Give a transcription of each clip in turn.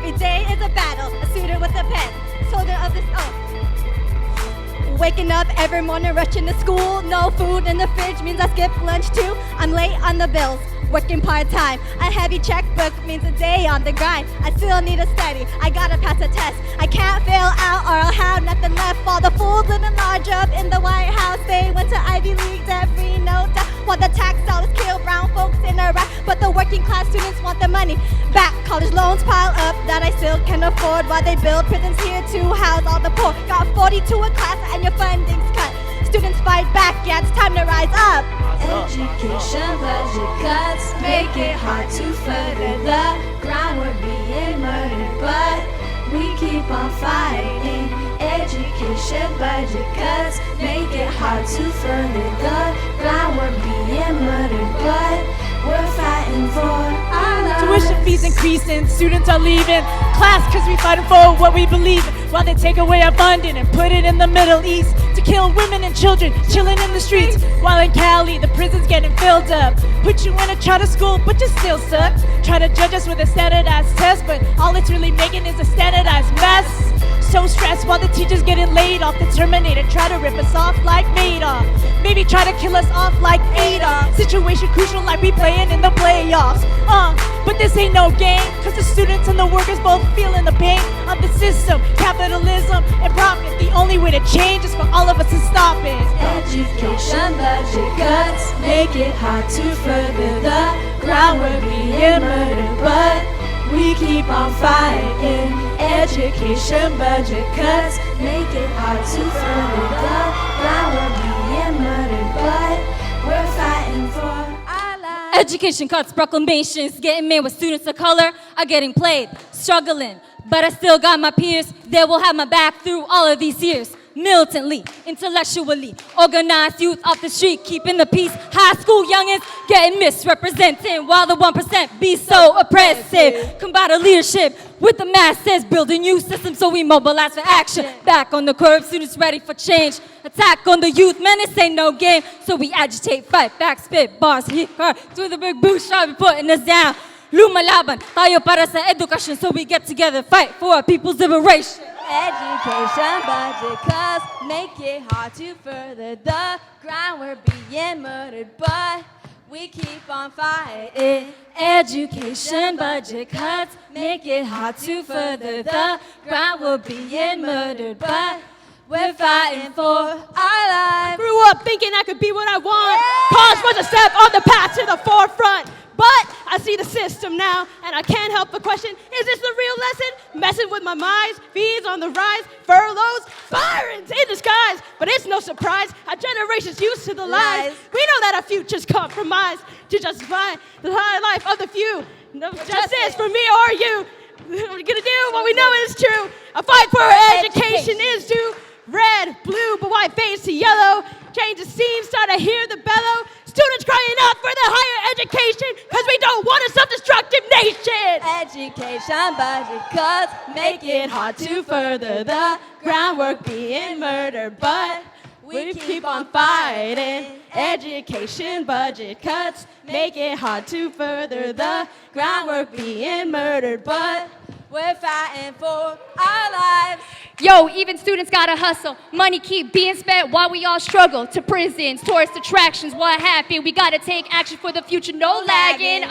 Every day is a battle, a student with a pen, soldier of this oath. Waking up every morning, rushing to school. No food in the fridge means I skip lunch too. I'm late on the bills, working part-time. A heavy checkbook means a day on the grind. I still need to study, I gotta pass a test. I can't fail out or I'll have nothing left. While the fools living large up in the White House, they went to Ivy League, debt-free, no doubt. While the tax dollars kill brown folks in Iraq, but the working class students want the money back. College loans pile up that I still can afford, while they build prisons here to house all the poor. Got 42 a class and your funding's cut. Students fight back, yeah, it's time to rise up. Education budget cuts make it hard to further the ground. We're being murdered, but we keep on fighting. Education budget cuts make it hard to further the ground. We're being murdered, but we're fighting for our lives. Tuition fees increasing, students are leaving class cause we fighting for what we believe in. While they take away our funding and put it in the Middle East to kill women and children chilling in the streets. While in Cali the prison's getting filled up. Put you in a charter school but you still suck. Try to judge us with a standardized test, but all it's really making is a standardized mess. So stressed while the teachers getting laid off. The Terminator try to rip us off like Madoff. Maybe try to kill us off like Adolf. Situation crucial like we playing in the playoffs. But this ain't no game, cause the students and the workers both feeling the pain of the system, capitalism and profit. The only way to change is for all of us to stop it. Education budget cuts make it hard to further the ground. We're being murdered, but we keep on fighting. Education budget cuts make it hard to further the ground. We're being murdered, but we're fighting for our lives. Education cuts, proclamations, getting made with students of color are getting played, struggling, but I still got my peers. They will have my back through all of these years. Militantly, intellectually, organized youth off the street, keeping the peace. High school youngins getting misrepresented, while the 1% be so oppressive. Combative leadership with the masses, building new systems so we mobilize for action. Back on the curb, students ready for change. Attack on the youth, man, this ain't no game. So we agitate, fight back, spit bars, hit hard. Through the big boot, shot, be putting us down. Lumalaban, tayo para sa edukasyon, so we get together, fight for our people's liberation. Education budget cuts make it hard to further the ground. We're being murdered, but we keep on fighting. Education budget cuts make it hard to further the ground. We're being murdered, but we're fighting for our lives. Grew up thinking I could be what I want. College was a step on the path to the forefront. But I see the system now, and I can't help but question, is this the real lesson? Messing with my minds, fees on the rise, furloughs, firings in disguise. But it's no surprise, our generation's used to the lies. We know that our future's compromised to justify the high life of the few. No justice for me or you. We're gonna do what we know is true. A fight for our education is due. Red, blue, but white fades to yellow. Change the scene, start to hear the bellow. Students crying out for the higher education, cause we don't want a self-destructive nation. Education budget cuts make it hard to further the groundwork being murdered, but we keep on fighting. Education budget cuts make it hard to further the groundwork being murdered, but we're fighting for our lives. Yo, even students gotta hustle. Money keep being spent while we all struggle. To prisons, tourist attractions, what happened? We gotta take action for the future, no lagging.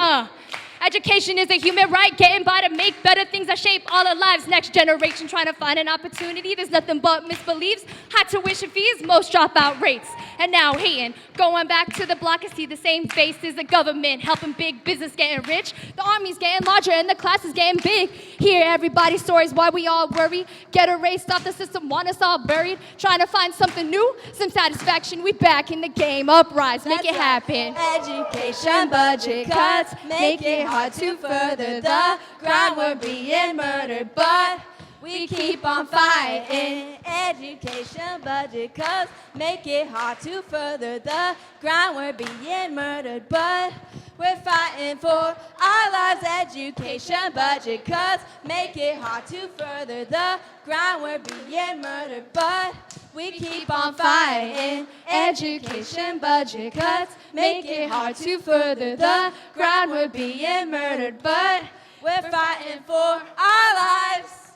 Education is a human right, getting by to make better things that shape all our lives. Next generation trying to find an opportunity. There's nothing but misbeliefs. High tuition fees, most dropout rates. And now hating, going back to the block and see the same faces. The government helping big business getting rich. The army's getting larger and the class is getting big. Hear everybody's stories, why we all worry. Get erased off the system, want us all buried. Trying to find something new, some satisfaction. We back in the game, uprise, make it happen. Education budget cuts make it hard to further the ground. We're being murdered, but we keep on fighting. Education budget cuts make it hard to further the ground. We're being murdered, but we're fighting for our lives. Education budget cuts make it hard to further the ground. We're being murdered, but we keep on fighting. Education budget cuts make it hard to further the ground. We're being murdered, but We're fighting for our lives.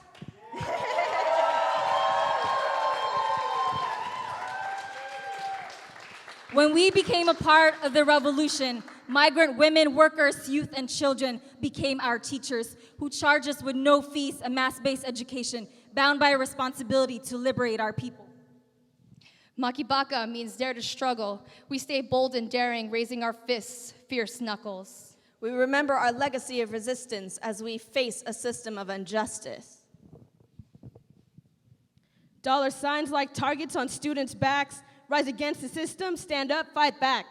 When we became a part of the revolution, migrant women, workers, youth, and children became our teachers, who charged us with no fees, a mass-based education, bound by a responsibility to liberate our people. Makibaka means dare to struggle. We stay bold and daring, raising our fists, fierce knuckles. We remember our legacy of resistance as we face a system of injustice. Dollar signs like targets on students' backs. Rise against the system, stand up, fight back.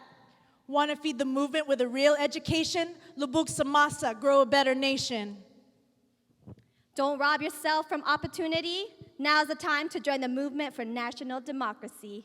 Want to feed the movement with a real education? Lubuk Samasa, grow a better nation. Don't rob yourself from opportunity. Now's the time to join the movement for national democracy.